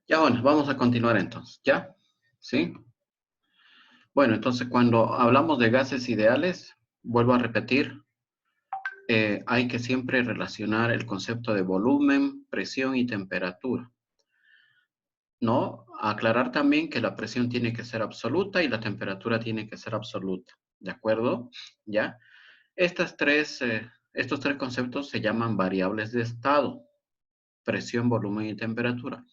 Ya bueno, vamos a continuar entonces, ¿ya? ¿Sí? Bueno, entonces cuando hablamos de gases ideales, vuelvo a repetir, hay que siempre relacionar el concepto de volumen, presión y temperatura, ¿no? Aclarar también que la presión tiene que ser absoluta y la temperatura tiene que ser absoluta, ¿de acuerdo? ¿Ya? Estos tres conceptos se llaman variables de estado, presión, volumen y temperatura.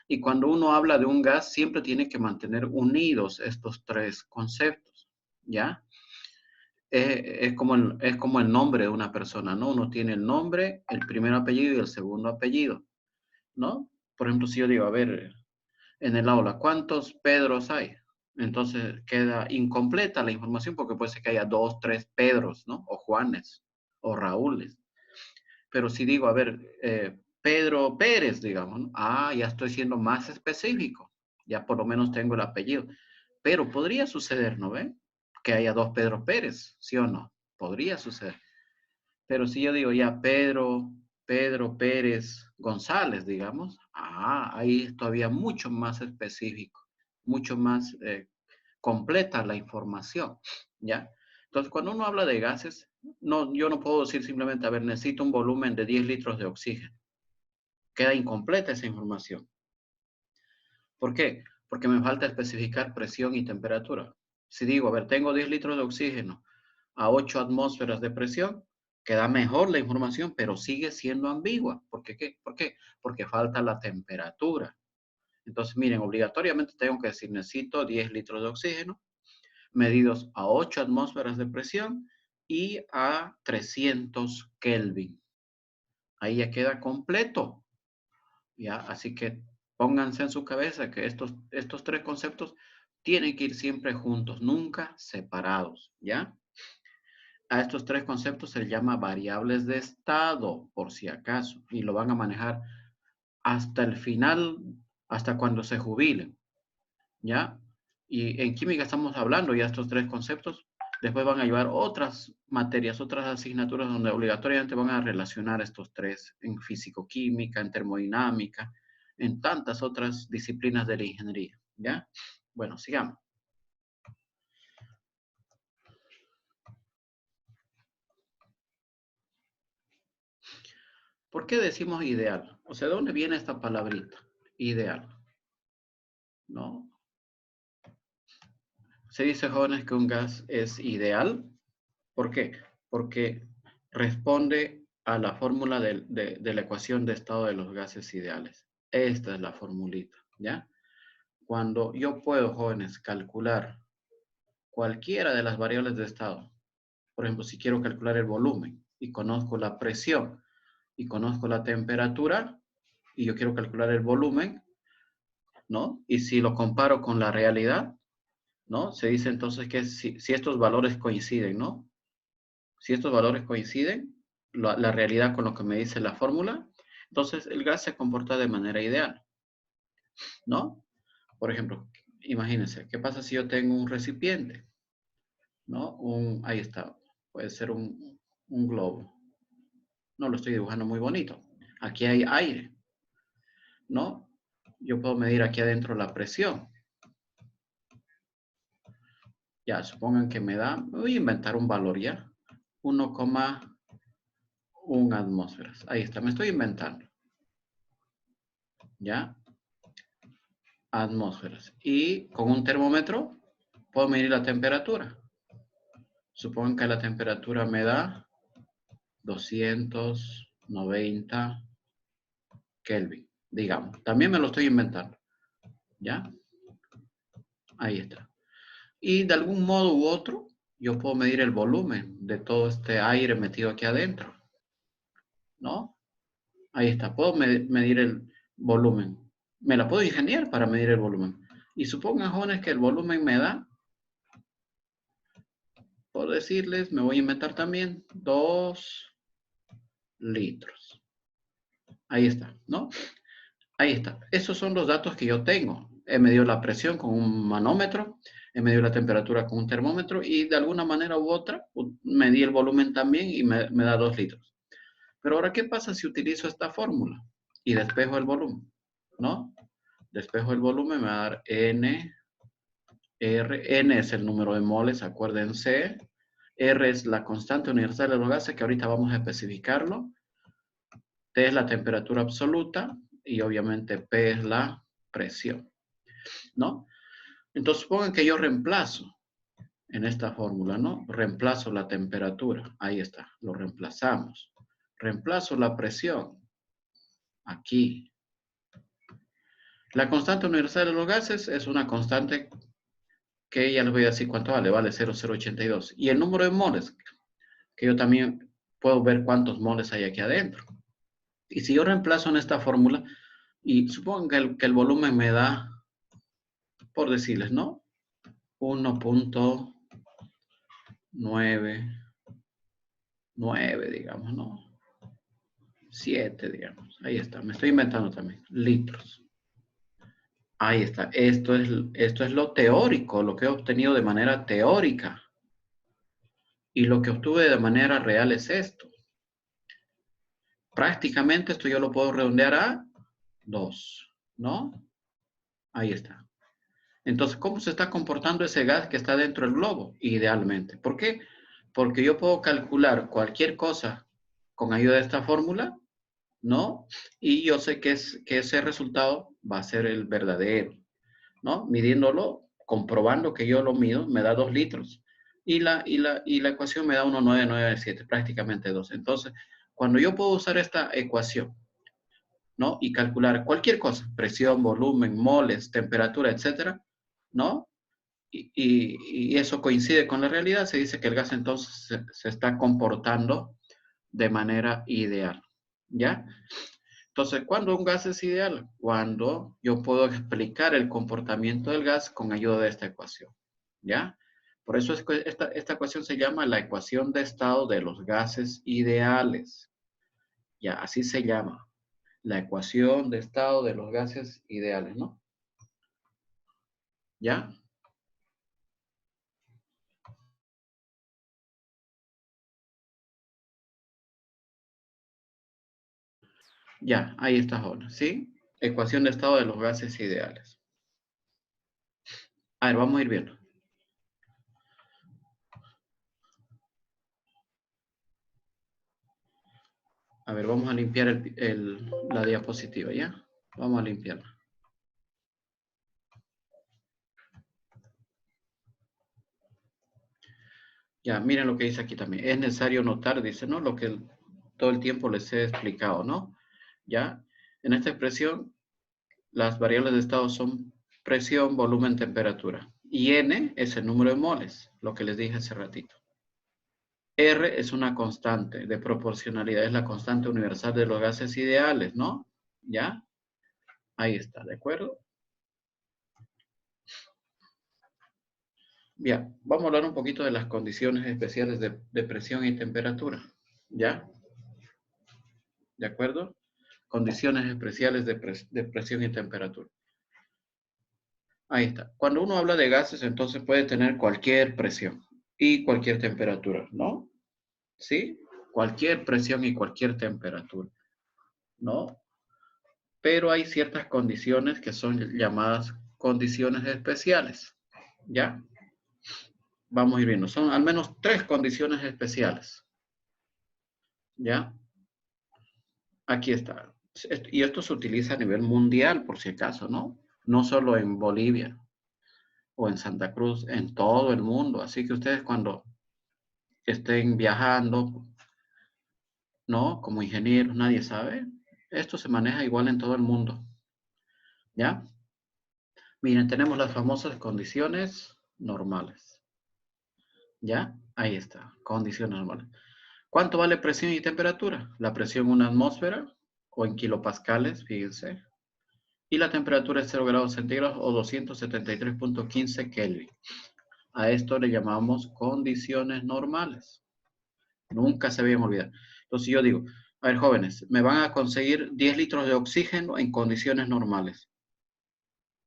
Y cuando uno habla de un gas, siempre tiene que mantener unidos estos tres conceptos, ¿ya? Es como el nombre de una persona, ¿no? Uno tiene el nombre, el primer apellido y el segundo apellido, ¿no? Por ejemplo, si yo digo, a ver, en el aula, ¿cuántos Pedros hay? Entonces queda incompleta la información porque puede ser que haya dos, tres Pedros, ¿no? O Juanes, o Raúles. Pero si digo, a ver, Pedro Pérez, digamos, ¿no? Ah, ya estoy siendo más específico. Ya por lo menos tengo el apellido. Pero podría suceder, ¿no ve? Que haya dos Pedro Pérez, ¿sí o no? Podría suceder. Pero si yo digo ya Pedro Pérez González, digamos, ahí es todavía mucho más específico, mucho más completa la información, ¿ya? Entonces, cuando uno habla de gases, no, yo no puedo decir simplemente, a ver, necesito un volumen de 10 litros de oxígeno. Queda incompleta esa información. ¿Por qué? Porque me falta especificar presión y temperatura. Si digo, a ver, tengo 10 litros de oxígeno a 8 atmósferas de presión, queda mejor la información, pero sigue siendo ambigua. ¿Por qué? ¿Por qué? Porque falta la temperatura. Entonces, miren, obligatoriamente tengo que decir, necesito 10 litros de oxígeno medidos a 8 atmósferas de presión y a 300 Kelvin. Ahí ya queda completo. ¿Ya? Así que pónganse en su cabeza que estos tres conceptos tienen que ir siempre juntos, nunca separados, ¿ya? A estos tres conceptos se les llama variables de estado, por si acaso, y lo van a manejar hasta el final, hasta cuando se jubilen, ¿ya? Y en química estamos hablando ya estos tres conceptos, después van a llevar otras materias, otras asignaturas donde obligatoriamente van a relacionar estos tres en físico-química, en termodinámica, en tantas otras disciplinas de la ingeniería, ¿ya? Bueno, sigamos. ¿Por qué decimos ideal? O sea, ¿de dónde viene esta palabrita? Ideal, ¿no? Se dice, jóvenes, que un gas es ideal. ¿Por qué? Porque responde a la fórmula de la ecuación de estado de los gases ideales. Esta es la formulita, ¿ya? Cuando yo puedo, jóvenes, calcular cualquiera de las variables de estado, por ejemplo, si quiero calcular el volumen y conozco la presión y conozco la temperatura y yo quiero calcular el volumen, ¿no? Y si lo comparo con la realidad, ¿no? Se dice entonces que si estos valores coinciden, ¿no? Si estos valores coinciden, la realidad con lo que me dice la fórmula, entonces el gas se comporta de manera ideal, ¿no? Por ejemplo, imagínense, ¿qué pasa si yo tengo un recipiente? ¿No? Ahí está, puede ser un globo. No lo estoy dibujando muy bonito. Aquí hay aire, ¿no? Yo puedo medir aquí adentro la presión. Ya, supongan que me da, voy a inventar un valor ya, 1,1 atmósferas. Ahí está, me estoy inventando, ¿ya? Atmósferas. Y con un termómetro puedo medir la temperatura. Supongan que la temperatura me da 290 Kelvin, digamos. También me lo estoy inventando. ¿Ya? Ahí está. Y de algún modo u otro, yo puedo medir el volumen de todo este aire metido aquí adentro. ¿No? Ahí está. Puedo medir el volumen. Me la puedo ingeniar para medir el volumen. Y supongan, jóvenes, que el volumen me da, por decirles, me voy a inventar también 2 litros. Ahí está, ¿no? Ahí está. Esos son los datos que yo tengo. He medido la presión con un manómetro, he medido la temperatura con un termómetro y de alguna manera u otra medí el volumen también y me da 2 litros. Pero ahora, ¿qué pasa si utilizo esta fórmula y despejo el volumen? ¿No? Despejo el volumen, me va a dar N, R. N es el número de moles, acuérdense. R es la constante universal de los gases, que ahorita vamos a especificarlo. T es la temperatura absoluta y obviamente P es la presión, ¿no? Entonces, supongan que yo reemplazo en esta fórmula, ¿no? Reemplazo la temperatura. Ahí está, lo reemplazamos. Reemplazo la presión. Aquí. La constante universal de los gases es una constante que ya les voy a decir cuánto vale. Vale 0,082. Y el número de moles, que yo también puedo ver cuántos moles hay aquí adentro. Y si yo reemplazo en esta fórmula, y supongan que el volumen me da, por decirles, ¿no? 1,99, digamos, ¿no? 7, digamos. Ahí está. Me estoy inventando también. Litros. Ahí está. Esto es lo teórico, lo que he obtenido de manera teórica. Y lo que obtuve de manera real es esto. Prácticamente esto yo lo puedo redondear a 2, ¿no? Ahí está. Entonces, ¿cómo se está comportando ese gas que está dentro del globo? Idealmente. ¿Por qué? Porque yo puedo calcular cualquier cosa con ayuda de esta fórmula, ¿no? Y yo sé que ese resultado va a ser el verdadero, ¿no? Midiéndolo, comprobando que yo lo mido, me da 2 litros. Y la ecuación me da 1,997, prácticamente 2. Entonces, cuando yo puedo usar esta ecuación, ¿no? Y calcular cualquier cosa, presión, volumen, moles, temperatura, etcétera, ¿no? Y eso coincide con la realidad, se dice que el gas entonces se está comportando de manera ideal, ¿ya? Entonces, ¿cuándo un gas es ideal? Cuando yo puedo explicar el comportamiento del gas con ayuda de esta ecuación, ¿ya? Por eso es que esta ecuación se llama la ecuación de estado de los gases ideales. Ya, así se llama. La ecuación de estado de los gases ideales, ¿no? ¿Ya? Ya, ahí está ahora, ¿sí? Ecuación de estado de los gases ideales. A ver, vamos a ir viendo. A ver, vamos a limpiar la diapositiva, ¿ya? Vamos a limpiarla. Ya, miren lo que dice aquí también. Es necesario notar, dice, ¿no? Lo que todo el tiempo les he explicado, ¿no? Ya, en esta expresión, las variables de estado son presión, volumen, temperatura. Y N es el número de moles, lo que les dije hace ratito. R es una constante de proporcionalidad, es la constante universal de los gases ideales, ¿no? ¿Ya? Ahí está, ¿de acuerdo? Bien, vamos a hablar un poquito de las condiciones especiales de presión y temperatura, ¿ya? ¿De acuerdo? Condiciones especiales de presión y temperatura. Ahí está. Cuando uno habla de gases, entonces puede tener cualquier presión y cualquier temperatura, ¿no? ¿Sí? Cualquier presión y cualquier temperatura, ¿no? Pero hay ciertas condiciones que son llamadas condiciones especiales, ¿ya? Vamos a ir viendo. Son al menos 3 condiciones especiales, ¿ya? Aquí está. Y esto se utiliza a nivel mundial, por si acaso, ¿no? No solo en Bolivia o en Santa Cruz, en todo el mundo. Así que ustedes cuando estén viajando, ¿no? Como ingenieros, nadie sabe. Esto se maneja igual en todo el mundo, ¿ya? Miren, tenemos las famosas condiciones normales, ¿ya? Ahí está, condiciones normales. ¿Cuánto vale presión y temperatura? La presión en una atmósfera o en kilopascales, fíjense. Y la temperatura es 0 grados centígrados o 273.15 Kelvin. A esto le llamamos condiciones normales. Nunca se vayan a olvidar. Entonces yo digo, a ver, jóvenes, me van a conseguir 10 litros de oxígeno en condiciones normales.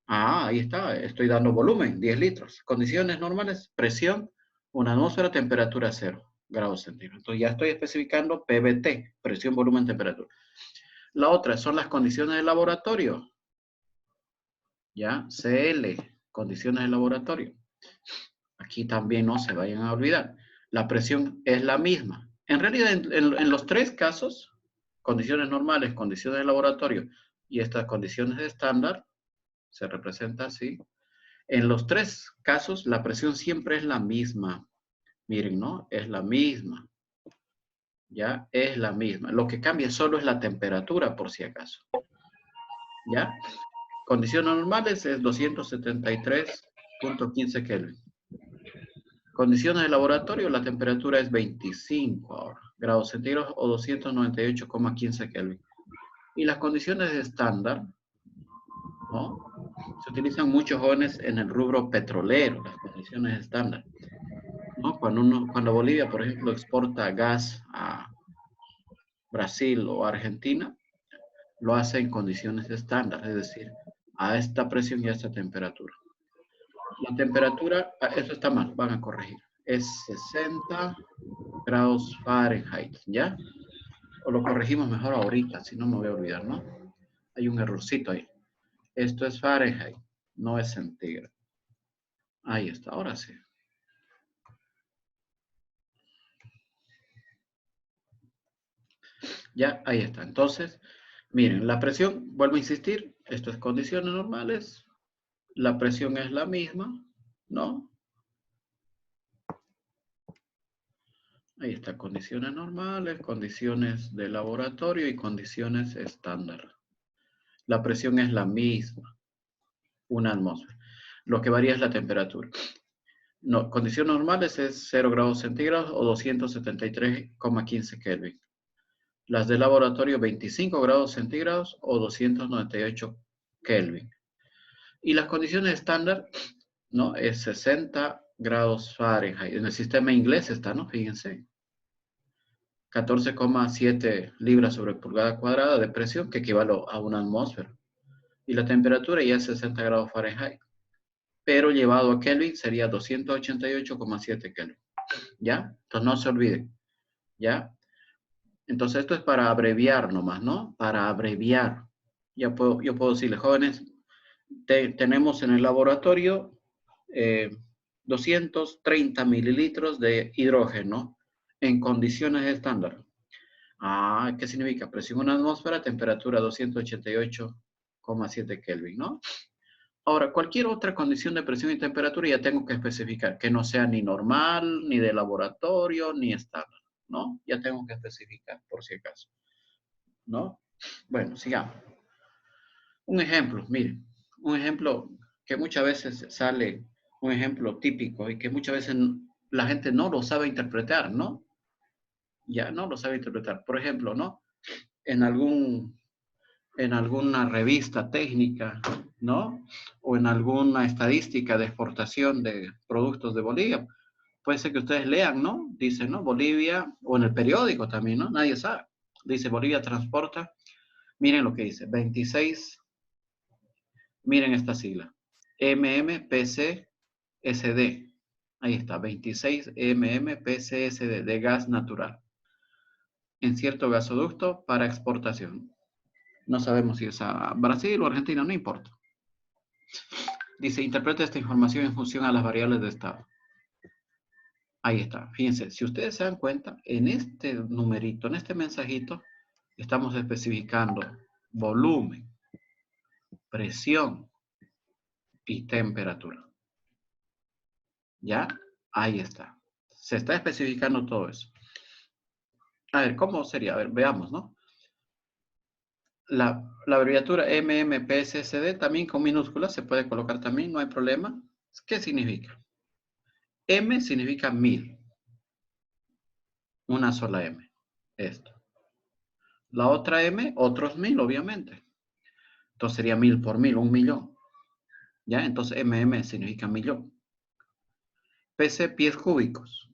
Ah, ahí está, estoy dando volumen, 10 litros. Condiciones normales, presión, una atmósfera, temperatura 0 grados centígrados. Entonces ya estoy especificando PVT, presión, volumen, temperatura. La otra son las condiciones de laboratorio. ¿Ya? CL, condiciones de laboratorio. Aquí también no se vayan a olvidar. La presión es la misma. En realidad, en los tres casos, condiciones normales, condiciones de laboratorio y estas condiciones de estándar, se representa así. En los tres casos, la presión siempre es la misma. Miren, ¿no? Es la misma. ¿Ya? Es la misma. Lo que cambia solo es la temperatura, por si acaso. ¿Ya? Condiciones normales es 273.15 Kelvin. Condiciones de laboratorio, la temperatura es 25 ahora, grados centígrados o 298,15 Kelvin. Y las condiciones de estándar, ¿no? Se utilizan muchos jóvenes en el rubro petrolero, las condiciones estándar, ¿no? Cuando Bolivia, por ejemplo, exporta gas a Brasil o Argentina, lo hace en condiciones estándar, es decir, a esta presión y a esta temperatura. La temperatura, eso está mal, van a corregir. Es 60 grados Fahrenheit, ¿ya? O lo corregimos mejor ahorita, si no me voy a olvidar, ¿no? Hay un errorcito ahí. Esto es Fahrenheit, no es centígrado. Ahí está, ahora sí. Ya, ahí está. Entonces, miren, la presión, vuelvo a insistir, esto es condiciones normales, la presión es la misma, ¿no? Ahí está, condiciones normales, condiciones de laboratorio y condiciones estándar. La presión es la misma, una atmósfera. Lo que varía es la temperatura. No, condiciones normales es 0 grados centígrados o 273,15 Kelvin. Las de laboratorio 25 grados centígrados o 298 Kelvin. Y las condiciones estándar, ¿no? Es 60 grados Fahrenheit. En el sistema inglés está, ¿no? Fíjense. 14,7 libras sobre pulgada cuadrada de presión, que equivale a una atmósfera. Y la temperatura ya es 60 grados Fahrenheit. Pero llevado a Kelvin sería 288,7 Kelvin. ¿Ya? Entonces no se olviden. ¿Ya? Entonces esto es para abreviar nomás, ¿no? Para abreviar. Yo puedo decirles, jóvenes, tenemos en el laboratorio 230 mililitros de hidrógeno en condiciones estándar. Ah, ¿qué significa? Presión en atmósfera, temperatura 288,7 Kelvin, ¿no? Ahora, cualquier otra condición de presión y temperatura ya tengo que especificar, que no sea ni normal, ni de laboratorio, ni estándar, ¿no? Ya tengo que especificar, por si acaso, ¿no? Bueno, sigamos. Un ejemplo, miren, un ejemplo que muchas veces sale, un ejemplo típico y que muchas veces la gente no lo sabe interpretar, ¿no? Ya no lo sabe interpretar. Por ejemplo, ¿no? En alguna revista técnica, ¿no? O en alguna estadística de exportación de productos de Bolivia. Puede ser que ustedes lean, ¿no? Dice, ¿no? Bolivia, o en el periódico también, ¿no? Nadie sabe. Dice, Bolivia transporta, miren lo que dice, 26, miren esta sigla, MMPCSD. Ahí está, 26 MMPCSD de gas natural en cierto gasoducto para exportación. No sabemos si es a Brasil o Argentina, no importa. Dice, interpreta esta información en función a las variables de estado. Ahí está. Fíjense, si ustedes se dan cuenta, en este numerito, en este mensajito, estamos especificando volumen, presión y temperatura. ¿Ya? Ahí está. Se está especificando todo eso. A ver, ¿cómo sería? A ver, veamos, ¿no? La abreviatura MMPSSD también con minúsculas se puede colocar también, no hay problema. ¿Qué significa? M significa 1000. Una sola M. Esto. La otra M, otros 1000, obviamente. Entonces sería 1000 por 1000, 1.000.000. ¿Ya? Entonces MM significa millón. PC, pies cúbicos.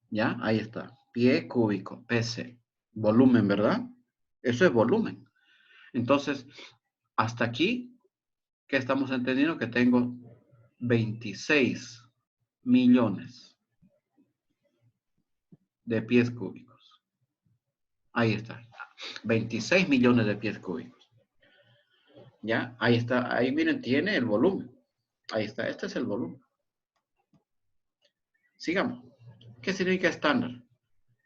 ¿Ya? Ahí está. Pie cúbico, PC. Volumen, ¿verdad? Eso es volumen. Entonces, hasta aquí, ¿qué estamos entendiendo? Que tengo 26 millones de pies cúbicos. Ahí está. 26 millones de pies cúbicos. ¿Ya? Ahí está, ahí miren, tiene el volumen. Ahí está, este es el volumen. Sigamos. ¿Qué significa estándar?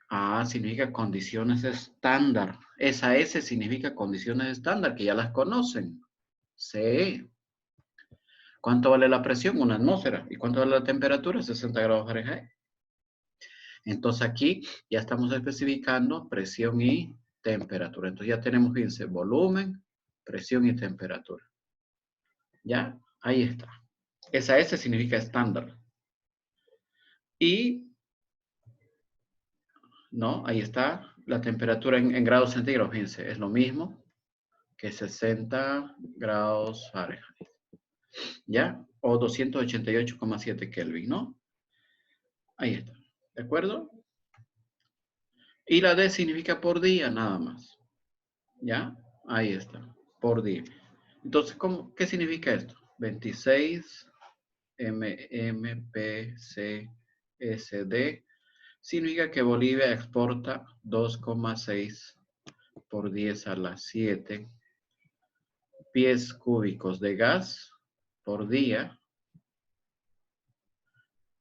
Ah, significa condiciones estándar. Esa S significa condiciones estándar, que ya las conocen. Sí. ¿Cuánto vale la presión? Una atmósfera. ¿Y cuánto vale la temperatura? 60 grados Fahrenheit. Entonces aquí ya estamos especificando presión y temperatura. Entonces ya tenemos, fíjense, volumen, presión y temperatura. ¿Ya? Ahí está. Esa S significa estándar. Y, ¿no? Ahí está. La temperatura en grados centígrados, fíjense, es lo mismo que 60 grados Fahrenheit. ¿Ya? O 288,7 Kelvin, ¿no? Ahí está. ¿De acuerdo? Y la D significa por día, nada más. ¿Ya? Ahí está. Por día. Entonces, ¿qué significa esto? 26 MMPCSD significa que Bolivia exporta 2,6 por 10 a la 7 pies cúbicos de gas por día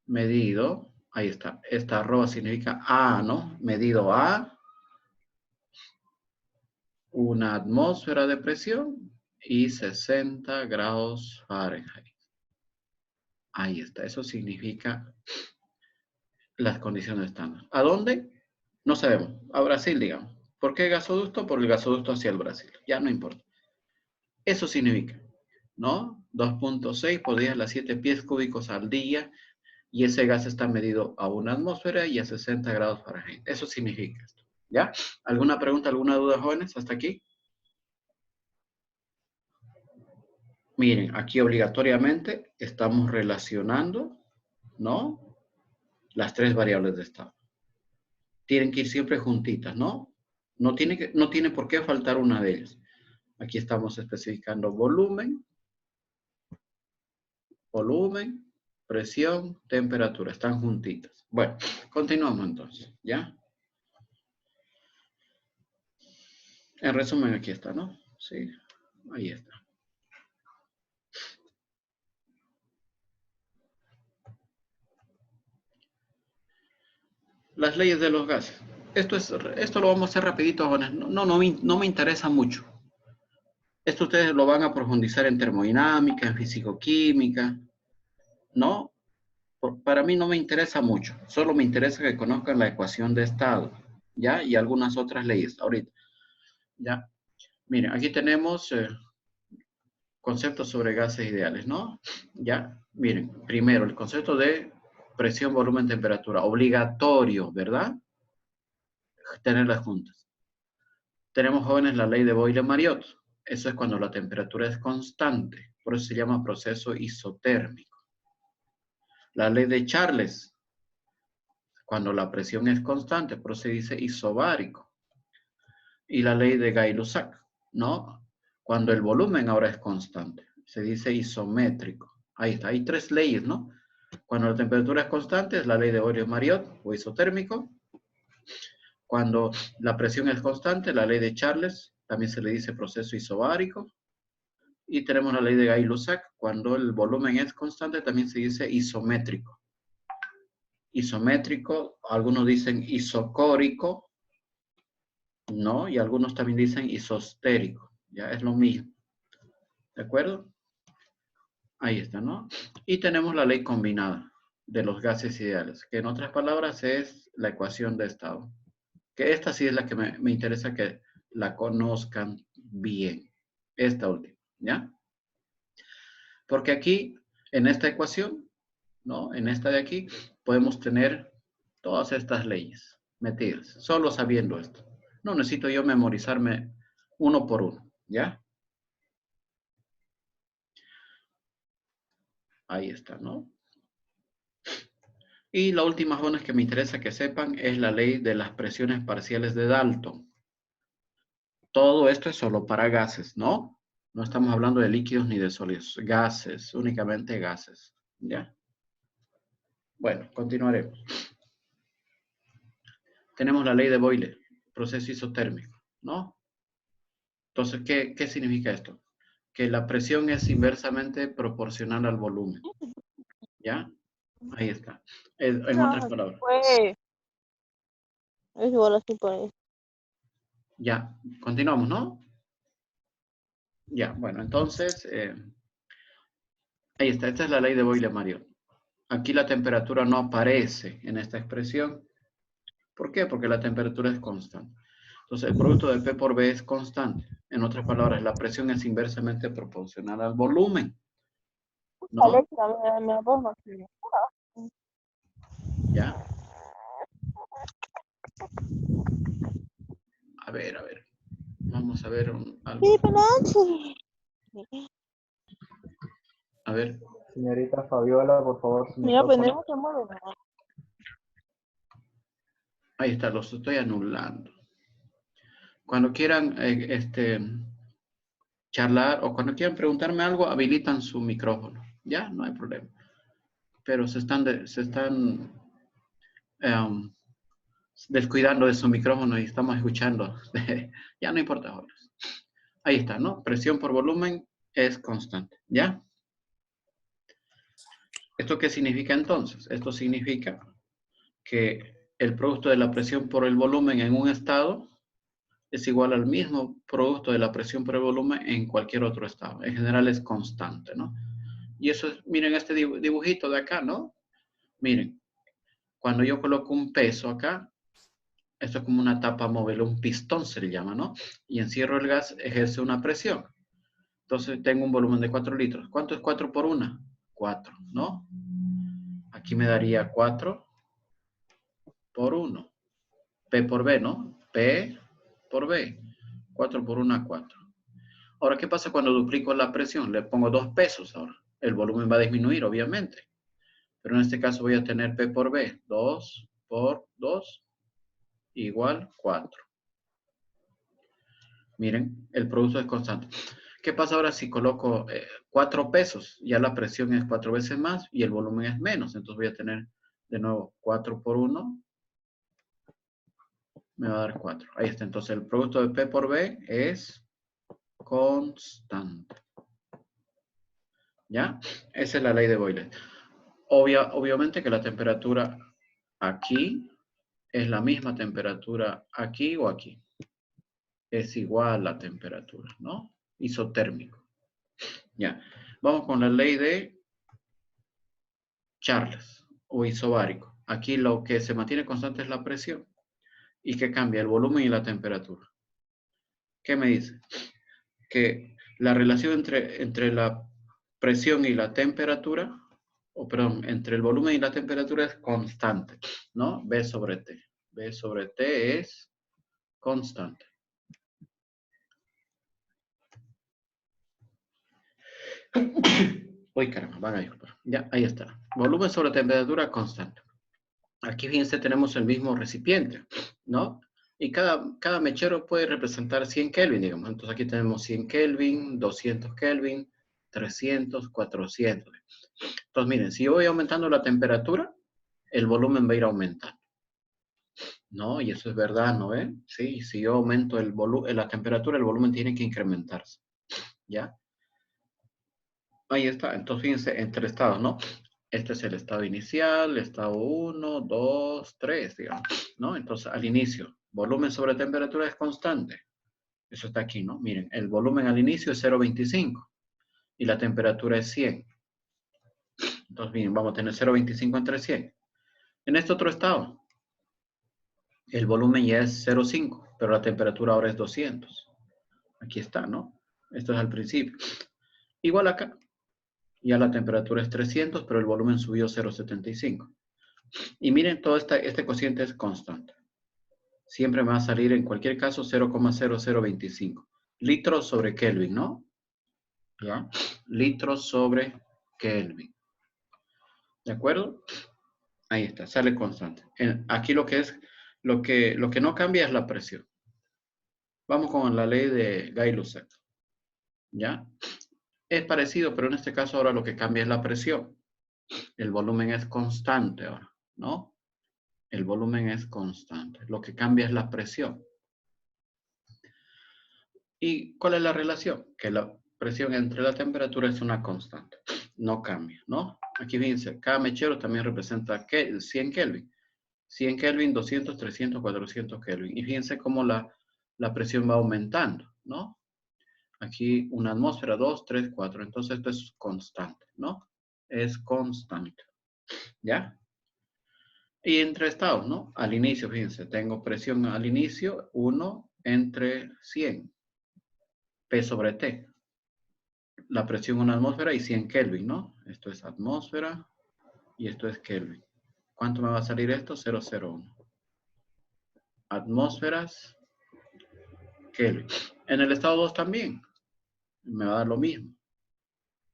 medido, ahí está, esta arroba significa A, ¿no? Medido a una atmósfera de presión y 60 grados Fahrenheit. Ahí está, eso significa las condiciones estándar. ¿A dónde? No sabemos. A Brasil, digamos. ¿Por qué gasoducto? Por el gasoducto hacia el Brasil. Ya no importa. Eso significa, ¿no? 2,6 por 10 a las 7 pies cúbicos al día y ese gas está medido a una atmósfera y a 60 grados Fahrenheit. Eso significa esto. ¿Ya? ¿Alguna pregunta, alguna duda, jóvenes, hasta aquí? Miren, aquí obligatoriamente estamos relacionando, ¿no? Las tres variables de estado. Tienen que ir siempre juntitas, ¿no? No tiene por qué faltar una de ellas. Aquí estamos especificando volumen, presión, temperatura. Están juntitas. Bueno, continuamos entonces, ¿ya? En resumen, aquí está, ¿no? Sí, ahí está. Las leyes de los gases. Esto lo vamos a hacer rapidito, jóvenes. No me interesa mucho. Esto ustedes lo van a profundizar en termodinámica, en fisicoquímica, ¿no? Para mí no me interesa mucho. Solo me interesa que conozcan la ecuación de estado, ¿ya? Y algunas otras leyes ahorita, ¿ya? Miren, aquí tenemos conceptos sobre gases ideales, ¿no? ¿Ya? Miren, primero, el concepto de presión, volumen, temperatura. Obligatorio, ¿verdad? Tenerlas juntas. Tenemos, jóvenes, la ley de Boyle-Mariotte. Eso es cuando la temperatura es constante. Por eso se llama proceso isotérmico. La ley de Charles, cuando la presión es constante, por eso se dice isobárico. Y la ley de Gay-Lussac, ¿no? Cuando el volumen ahora es constante, se dice isométrico. Ahí está, hay tres leyes, ¿no? Cuando la temperatura es constante, es la ley de Boyle-Mariotte o isotérmico. Cuando la presión es constante, la ley de Charles, también se le dice proceso isobárico. Y tenemos la ley de Gay-Lussac, cuando el volumen es constante, también se dice isométrico. Isométrico, algunos dicen isocórico, ¿no? Y algunos también dicen isostérico, ya es lo mismo. ¿De acuerdo? Ahí está, ¿no? Y tenemos la ley combinada de los gases ideales, que en otras palabras es la ecuación de estado. Que esta sí es la que me interesa que la conozcan bien. Esta última, ¿ya? Porque aquí, en esta ecuación, ¿no? En esta de aquí, podemos tener todas estas leyes metidas, solo sabiendo esto. No necesito yo memorizarme uno por uno, ¿ya? Ahí está, ¿no? Y la última zona que me interesa que sepan es la ley de las presiones parciales de Dalton. Todo esto es solo para gases, ¿no? No estamos hablando de líquidos ni de sólidos. Gases, únicamente gases, ¿ya? Bueno, continuaremos. Tenemos la ley de Boyle, proceso isotérmico, ¿no? Entonces, ¿qué significa esto? que la presión es inversamente proporcional al volumen. ¿Ya? Ahí está. En No, otras palabras. pues, es igual así pues. Ya, continuamos, ¿no? Ya, bueno, entonces, ahí está. Esta es la ley de Boyle-Mario. Aquí la temperatura no aparece en esta expresión. ¿Por qué? Porque la temperatura es constante. Entonces, el producto de P por B es constante. En otras palabras, la presión es inversamente proporcional al volumen, ¿no? Alexa, me la pongo aquí. ¿Ya? A ver. Vamos a ver algo. Sí, pero Nancy. A ver, Señorita Fabiola, por favor, su Mira, micrófono. aprendemos a mover. ahí está, los estoy anulando. Cuando quieran charlar o cuando quieran preguntarme algo, habilitan su micrófono. Ya, no hay problema. Pero se están descuidando de su micrófono y estamos escuchando. Ya no importa ahora. Ahí está, ¿no? Presión por volumen es constante. ¿Ya? ¿Esto qué significa entonces? Esto significa que el producto de la presión por el volumen en un estado es igual al mismo producto de la presión por el volumen en cualquier otro estado. En general es constante, ¿no? Y eso es, miren este dibujito de acá, ¿no? Miren, cuando yo coloco un peso acá, esto es como una tapa móvil, un pistón se le llama, ¿no? Y encierro el gas, ejerce una presión. Entonces tengo un volumen de 4 litros. ¿Cuánto es 4 por 1? 4, ¿no? Aquí me daría 4 por 1. P por B, ¿no? P por B. 4 por 1, 4. Ahora, ¿qué pasa cuando duplico la presión? Le pongo 2 pesos ahora. El volumen va a disminuir, obviamente. Pero en este caso voy a tener P por B. 2 por 2 igual 4. Miren, el producto es constante. ¿Qué pasa ahora si coloco 4 pesos? Ya la presión es 4 veces más y el volumen es menos. Entonces voy a tener de nuevo 4 por 1. Me va a dar 4. Ahí está. Entonces el producto de P por B es constante. ¿Ya? Esa es la ley de Boyle. Obviamente que la temperatura aquí es la misma temperatura aquí o aquí. Es igual la temperatura, ¿no? Isotérmico. Ya. Vamos con la ley de Charles o isobárico. Aquí lo que se mantiene constante es la presión. ¿Y qué cambia? El volumen y la temperatura. ¿Qué me dice? Que la relación entre la presión y la temperatura, o perdón, entre el volumen y la temperatura es constante, ¿no? B sobre T. B sobre T es constante. Uy, caramba, van a disculpar. Ya, ahí está. Volumen sobre temperatura constante. Aquí, fíjense, tenemos el mismo recipiente, ¿no? Y cada mechero puede representar 100 Kelvin, digamos. Entonces aquí tenemos 100 Kelvin, 200 Kelvin, 300, 400. Entonces, miren, si yo voy aumentando la temperatura, el volumen va a ir aumentando. ¿No? Y eso es verdad, ¿no ven? Sí, si yo aumento la temperatura, el volumen tiene que incrementarse. ¿Ya? Ahí está. Entonces, fíjense, entre estados, ¿no? Este es el estado inicial, estado 1, 2, 3, digamos, ¿no? Entonces, al inicio, volumen sobre temperatura es constante. Eso está aquí, ¿no? Miren, el volumen al inicio es 0,25 y la temperatura es 100. Entonces, miren, vamos a tener 0,25 entre 100. En este otro estado, el volumen ya es 0,5, pero la temperatura ahora es 200. Aquí está, ¿no? Esto es al principio. Igual acá, ya la temperatura es 300, pero el volumen subió 0,75. Y miren, todo este cociente es constante. Siempre me va a salir en cualquier caso 0,0025. Litros sobre Kelvin, ¿no? ¿Ya? Litros sobre Kelvin. ¿De acuerdo? Ahí está, sale constante. Aquí lo que no cambia es la presión. Vamos con la ley de Gay-Lussac. ¿Ya? Es parecido, pero en este caso ahora lo que cambia es la presión. El volumen es constante ahora, ¿no? El volumen es constante. Lo que cambia es la presión. ¿Y cuál es la relación? Que presión entre la temperatura es una constante. No cambia, ¿no? Aquí fíjense, cada mechero también representa 100 Kelvin. 100 Kelvin, 200, 300, 400 Kelvin. Y fíjense cómo la presión va aumentando, ¿no? Aquí una atmósfera, 2, 3, 4. Entonces esto es constante, ¿no? Es constante. ¿Ya? Y entre estados, ¿no? Al inicio, fíjense, tengo presión al inicio, 1 entre 100. P sobre T. La presión en una atmósfera y 100 Kelvin, ¿no? Esto es atmósfera y esto es Kelvin. ¿Cuánto me va a salir esto? 001. Atmósferas, Kelvin. En el estado 2 también. Me va a dar lo mismo.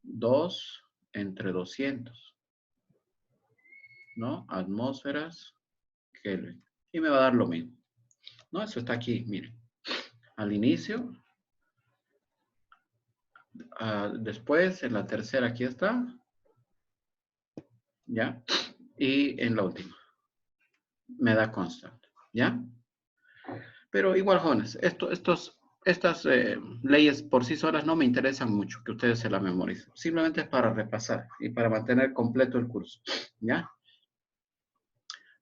2 entre 200. ¿No? Atmósferas, Kelvin. Y me va a dar lo mismo. ¿No? Eso está aquí, miren. Al inicio. Después, en la tercera, aquí está. ¿Ya? Y en la última. Me da constante. ¿Ya? Pero igual, jóvenes, estas leyes por sí solas no me interesan mucho que ustedes se las memoricen. Simplemente es para repasar y para mantener completo el curso. ¿Ya?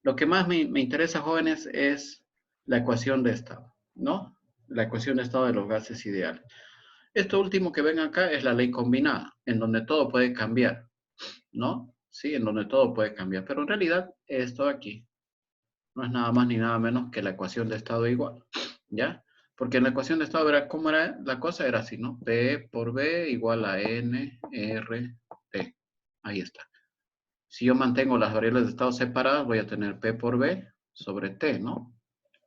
Lo que más me interesa, jóvenes, es la ecuación de estado, ¿no? La ecuación de estado de los gases ideales. Esto último que ven acá es la ley combinada, en donde todo puede cambiar, ¿no? Sí, en donde todo puede cambiar. Pero en realidad, esto aquí no es nada más ni nada menos que la ecuación de estado igual, ¿ya? Porque en la ecuación de estado, verá cómo era la cosa, era así, ¿no? P por B igual a N, R, T. Ahí está. Si yo mantengo las variables de estado separadas, voy a tener P por B sobre T, ¿no?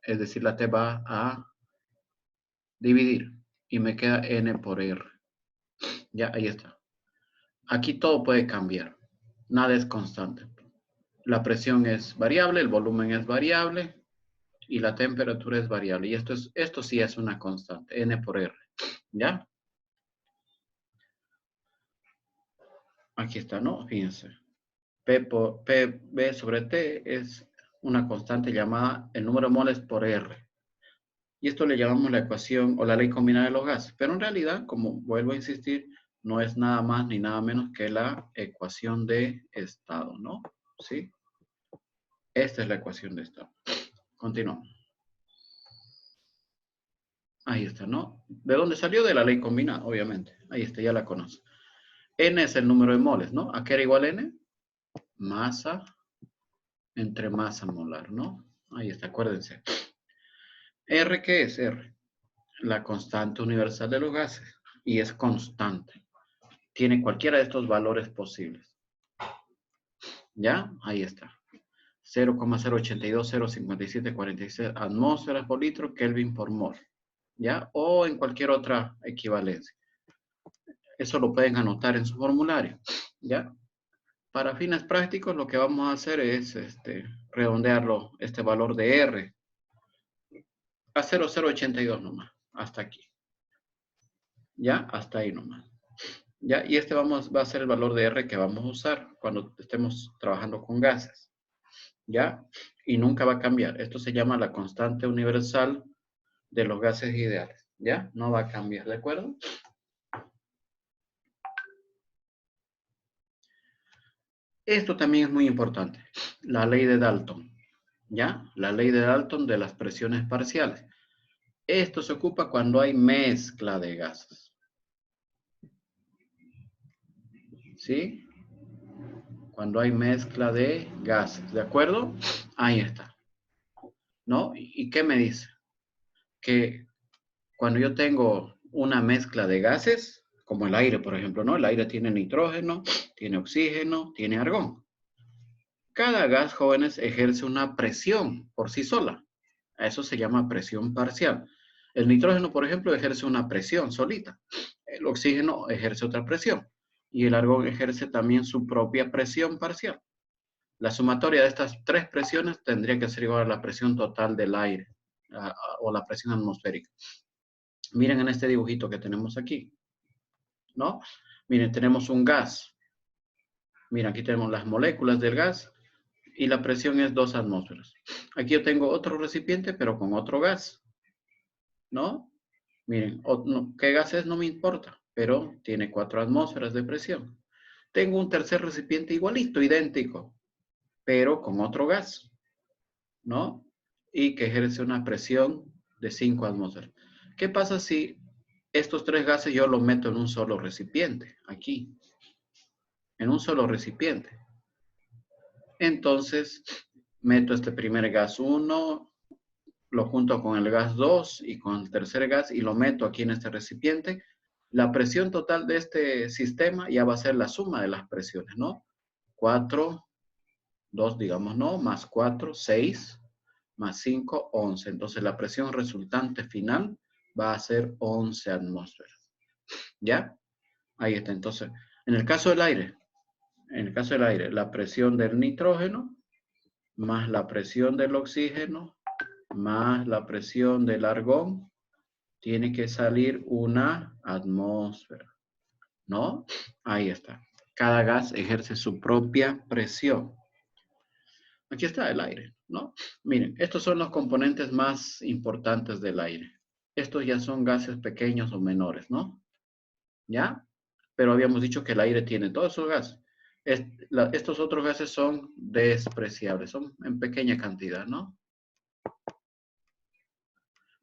Es decir, la T va a dividir y me queda N por R. Ya, ahí está. Aquí todo puede cambiar. Nada es constante. La presión es variable, el volumen es variable y la temperatura es variable. Y esto sí es una constante, N por R. ¿Ya? Aquí está, ¿no? Fíjense. PB sobre T es una constante llamada el número de moles por R. Y esto le llamamos la ecuación o la ley combinada de los gases. Pero en realidad, como vuelvo a insistir, no es nada más ni nada menos que la ecuación de estado, ¿no? ¿Sí? Esta es la ecuación de estado. Continuamos. Ahí está, ¿no? ¿De dónde salió? De la ley combinada, obviamente. Ahí está, ya la conoce. N es el número de moles, ¿no? ¿A qué era igual N? Masa entre masa molar, ¿no? Ahí está, acuérdense. R, ¿qué es R? La constante universal de los gases. Y es constante. Tiene cualquiera de estos valores posibles. ¿Ya? Ahí está. 0,08205746 atmósferas por litro, Kelvin por mol. ¿Ya? O en cualquier otra equivalencia. Eso lo pueden anotar en su formulario. ¿Ya? Para fines prácticos, lo que vamos a hacer es redondearlo, este valor de R, a 0,082 nomás, hasta aquí. ¿Ya? Hasta ahí nomás. ¿Ya? Y este va a ser el valor de R que vamos a usar cuando estemos trabajando con gases. ¿Ya? Y nunca va a cambiar. Esto se llama la constante universal de los gases ideales. ¿Ya? No va a cambiar, ¿de acuerdo? Esto también es muy importante. La ley de Dalton. ¿Ya? La ley de Dalton de las presiones parciales. Esto se ocupa cuando hay mezcla de gases. ¿Sí? Cuando hay mezcla de gases. ¿De acuerdo? Ahí está. ¿No? ¿Y qué me dice? Que cuando yo tengo una mezcla de gases, como el aire, por ejemplo, ¿no? El aire tiene nitrógeno, tiene oxígeno, tiene argón. Cada gas, jóvenes, ejerce una presión por sí sola. A eso se llama presión parcial. El nitrógeno, por ejemplo, ejerce una presión solita. El oxígeno ejerce otra presión. Y el argón ejerce también su propia presión parcial. La sumatoria de estas tres presiones tendría que ser igual a la presión total del aire o la presión atmosférica. Miren en este dibujito que tenemos aquí, ¿no? Miren, tenemos un gas. Miren, aquí tenemos las moléculas del gas y la presión es 2 atmósferas. Aquí yo tengo otro recipiente, pero con otro gas, ¿no? Miren, ¿qué gas es? No me importa, pero tiene 4 atmósferas de presión. Tengo un tercer recipiente igualito, idéntico, pero con otro gas, ¿no? Y que ejerce una presión de 5 atmósferas. ¿Qué pasa si estos 3 gases yo los meto en un solo recipiente? Aquí, en un solo recipiente. Entonces, meto este primer gas 1, lo junto con el gas 2 y con el tercer gas y lo meto aquí en este recipiente. La presión total de este sistema ya va a ser la suma de las presiones, ¿no? 4, 2, digamos, ¿no? Más 4, 6, más 5, 11. Entonces, la presión resultante final va a ser 11 atmósferas. ¿Ya? Ahí está. Entonces, en el caso del aire, la presión del nitrógeno más la presión del oxígeno más la presión del argón, tiene que salir una atmósfera, ¿no? Ahí está. Cada gas ejerce su propia presión. Aquí está el aire, ¿no? Miren, estos son los componentes más importantes del aire. Estos ya son gases pequeños o menores, ¿no? ¿Ya? Pero habíamos dicho que el aire tiene todos esos gases. Estos otros gases son despreciables, son en pequeña cantidad, ¿no?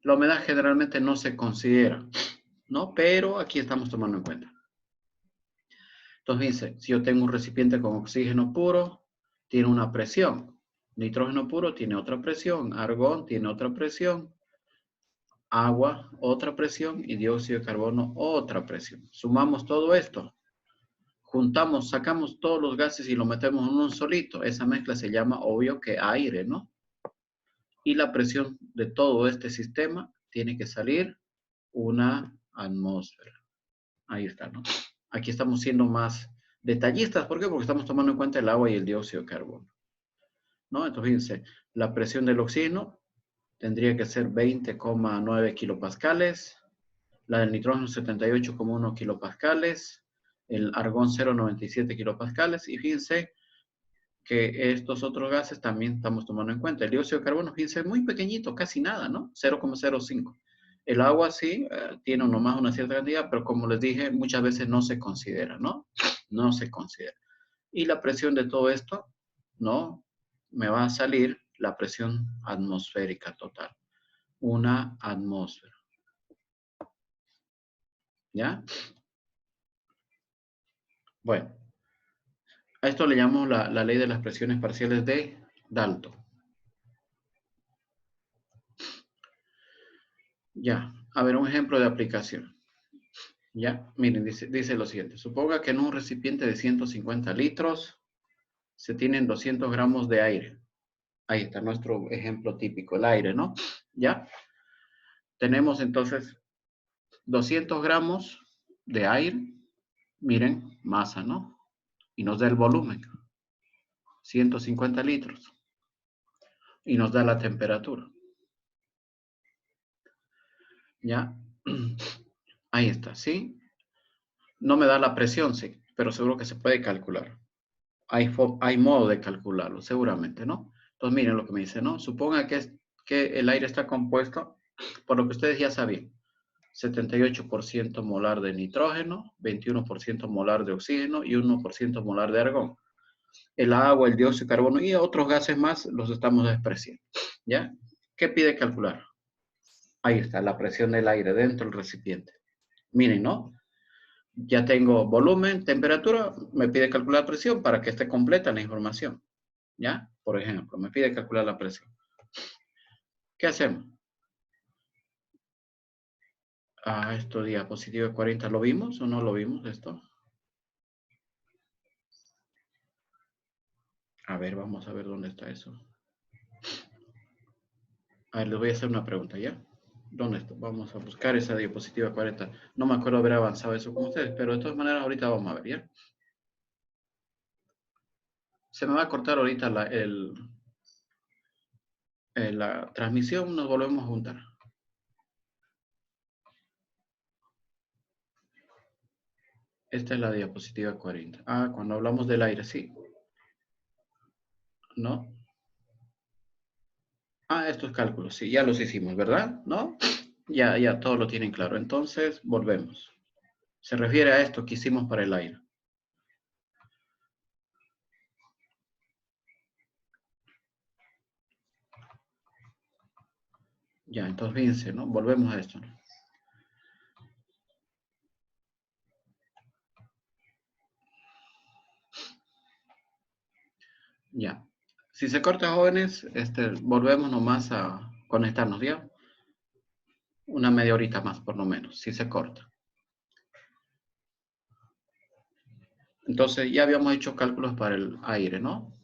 La humedad generalmente no se considera, ¿no? Pero aquí estamos tomando en cuenta. Entonces dice, si yo tengo un recipiente con oxígeno puro, tiene una presión. Nitrógeno puro tiene otra presión. Argón tiene otra presión. Agua, otra presión. Y dióxido de carbono, otra presión. Sumamos todo esto. Juntamos, sacamos todos los gases y lo metemos en un solito. Esa mezcla se llama, obvio, que aire, ¿no? Y la presión de todo este sistema tiene que salir una atmósfera. Ahí está, ¿no? Aquí estamos siendo más detallistas. ¿Por qué? Porque estamos tomando en cuenta el agua y el dióxido de carbono, ¿no? Entonces, fíjense, la presión del oxígeno tendría que ser 20,9 kilopascales, la del nitrógeno 78,1 kilopascales, el argón 0,97 kilopascales, y fíjense que estos otros gases también estamos tomando en cuenta. El dióxido de carbono, fíjense, muy pequeñito, casi nada, ¿no? 0,05. El agua sí tiene nomás una cierta cantidad, pero como les dije, muchas veces no se considera, ¿no? No se considera. Y la presión de todo esto, ¿no? Me va a salir la presión atmosférica total. Una atmósfera. ¿Ya? Bueno, a esto le llamamos la ley de las presiones parciales de Dalton. Ya, a ver, un ejemplo de aplicación. Ya, miren, dice lo siguiente. Suponga que en un recipiente de 150 litros se tienen 200 gramos de aire. Ahí está nuestro ejemplo típico, el aire, ¿no? Ya. Tenemos entonces 200 gramos de aire. Miren, masa, ¿no? Y nos da el volumen. 150 litros. Y nos da la temperatura. ¿Ya? Ahí está, ¿sí? No me da la presión, sí, pero seguro que se puede calcular. Hay modo de calcularlo, seguramente, ¿no? Entonces, miren lo que me dice, ¿no? Suponga que el aire está compuesto, por lo que ustedes ya sabían, 78% molar de nitrógeno, 21% molar de oxígeno y 1% molar de argón. El agua, el dióxido de carbono y otros gases más los estamos despreciando, ¿ya? ¿Qué pide calcular? Ahí está, la presión del aire dentro del recipiente. Miren, ¿no? Ya tengo volumen, temperatura, me pide calcular presión para que esté completa la información. ¿Ya? Por ejemplo, me pide calcular la presión. ¿Qué hacemos? Esto diapositiva 40, ¿lo vimos o no lo vimos esto? A ver, vamos a ver dónde está eso. A ver, les voy a hacer una pregunta, ¿ya? ¿Dónde está? Vamos a buscar esa diapositiva 40. No me acuerdo haber avanzado eso con ustedes, pero de todas maneras ahorita vamos a ver, ¿ya? Se me va a cortar ahorita la transmisión, nos volvemos a juntar. Esta es la diapositiva 40. Cuando hablamos del aire, sí. ¿No? Estos cálculos, sí, ya los hicimos, ¿verdad? ¿No? Ya, todos lo tienen claro. Entonces, volvemos. Se refiere a esto que hicimos para el aire. Ya, entonces fíjense, ¿no? Volvemos a esto, ¿no? Ya. Si se corta, jóvenes, volvemos nomás a conectarnos, ¿ya? Una media horita más, por lo menos, si se corta. Entonces, ya habíamos hecho cálculos para el aire, ¿no?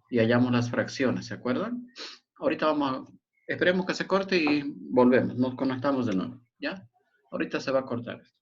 Y hallamos las fracciones, ¿se acuerdan? Ahorita esperemos que se corte y volvemos, nos conectamos de nuevo, ¿ya? Ahorita se va a cortar esto.